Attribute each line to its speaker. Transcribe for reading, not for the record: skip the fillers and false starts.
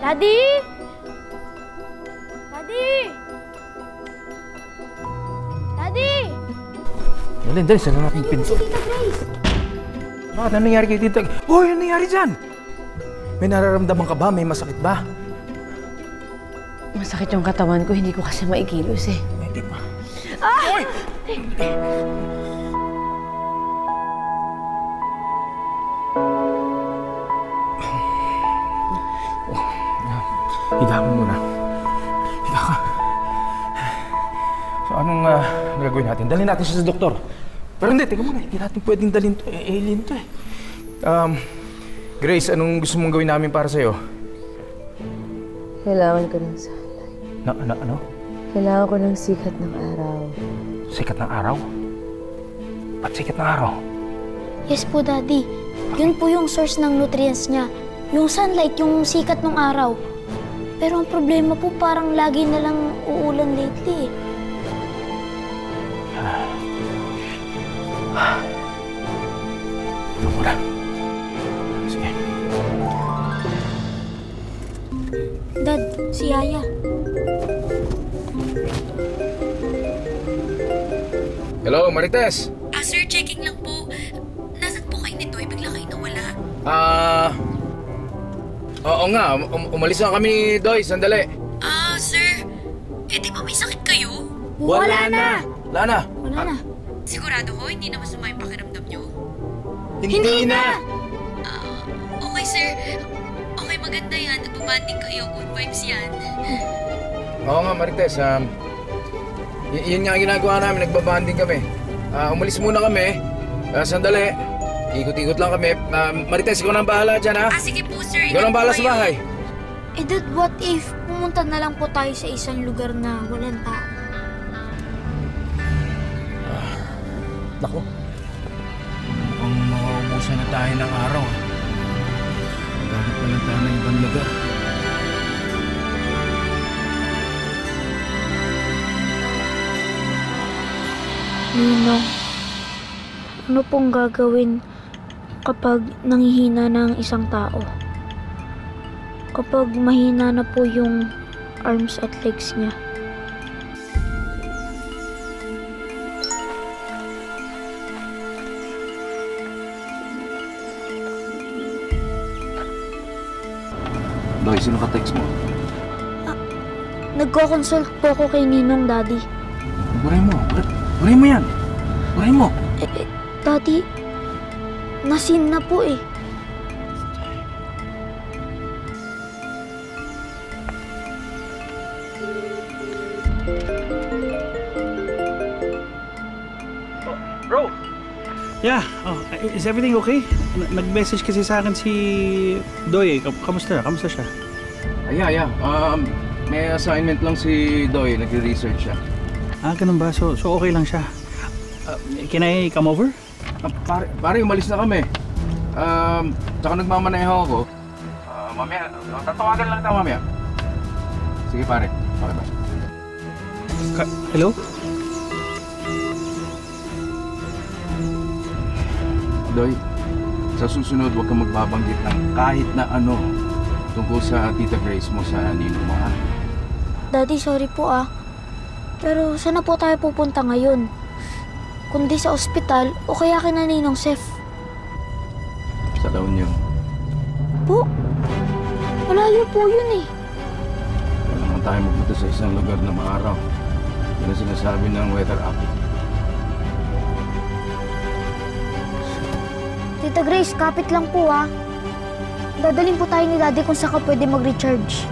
Speaker 1: Daddy! Daddy! Daddy!
Speaker 2: Dali, saan natin yung pinto?
Speaker 1: Si Tita Grace!
Speaker 2: Bakit? Ano nangyari kay Tita? Hoy, ano nangyari dyan? May nararamdaman ka ba? May masakit ba?
Speaker 3: Masakit yung katawan ko, hindi ko kasi maikilos eh.
Speaker 2: Hindi pa.
Speaker 1: Ah!
Speaker 2: Hoy! Higa mo muna. Higa ka. So, anong gagawin natin? Dalhin natin siya sa doktor. Pero hindi, teka muna. Hindi natin pwedeng dalhin to. Alien to eh. Grace, anong gusto mong gawin namin para sa'yo?
Speaker 3: Kailangan ko ng sunlight.
Speaker 2: Ano?
Speaker 3: Kailangan ko ng sikat ng araw.
Speaker 2: Sikat ng araw? Ba't sikat ng araw?
Speaker 1: Yes po, Daddy. Yun po yung source ng nutrients niya. Yung sunlight, yung sikat ng araw. Pero ang problema po, parang lagi na lang uulan lately eh.
Speaker 2: Ano muna? Sige.
Speaker 1: Dad, si Yaya.
Speaker 2: Hello, Marites.
Speaker 4: Sir, checking lang po. Nasaan po kayo nito? Bigla kayo nawala.
Speaker 2: Oo nga. Umalis na kami, Doy. Sandali.
Speaker 4: Sir, di ba may sakit kayo?
Speaker 1: Wala na!
Speaker 2: Wala na.
Speaker 1: Wala na.
Speaker 4: Sigurado ko, hindi na masama yung pakiramdam nyo?
Speaker 2: Hindi na!
Speaker 4: Okay, sir. Okay, maganda yan. Nagbabanding kayo. Good vibes yan.
Speaker 2: Oo nga, Marites. Yun nga ang ginagawa namin. Nagbabanding kami. Umalis muna kami. Sandali. Ikot-ikot lang kami. Marites, ikaw nang bahala dyan, ha?
Speaker 4: Sige po, sir.
Speaker 2: Ikaw nang bahala sa bahay.
Speaker 1: Eh, Dad, what if pumunta na lang po tayo sa isang lugar na walang tao?
Speaker 2: Naku. Mukhang mauubusan na tayo ng araw. Bakit pa lang tayo ng ibang lugar?
Speaker 1: Ninong, ano pong gagawin kapag nanghihina na ang isang tao? Kapag mahina na po yung arms at legs niya?
Speaker 2: Doy, sino ka-text mo?
Speaker 1: Nagko-consult po ako kay Ninong, Daddy.
Speaker 2: Buray mo. Buray mo yan. Buray mo.
Speaker 1: Daddy, nasin na po eh.
Speaker 5: Bro! Yeah, is everything okay? Nag-message kasi sa akin si Doy. Kamusta? Kamusta siya?
Speaker 2: Yeah. May assignment lang si Doy. Nag-research siya.
Speaker 5: Ganun ba? So okay lang siya. Can I come over?
Speaker 2: Pare, umalis na kami. Tsaka nagmamaneho ako. Mamaya, tatawagan lang tayo mamaya. Sige pare. Okay ba?
Speaker 5: Hello?
Speaker 2: Doy, sa susunod huwag kang magbabanggit ng kahit na ano tungkol sa Tita Grace mo sa ninong mo, ha?
Speaker 1: Daddy, sorry po ah. Pero saan na po tayo pupunta ngayon? Kundi sa ospital o kaya kina Ninong Chef?
Speaker 2: Sa La Union.
Speaker 1: Po? Malayo po yun eh.
Speaker 2: Wala naman tayo magpunta sa isang lugar na maaraw. Yan ang sinasabi ng weather app.
Speaker 1: Tita Grace, kapit lang po ah. Dadalhin po tayo ni Daddy kung saan ka pwede mag-recharge.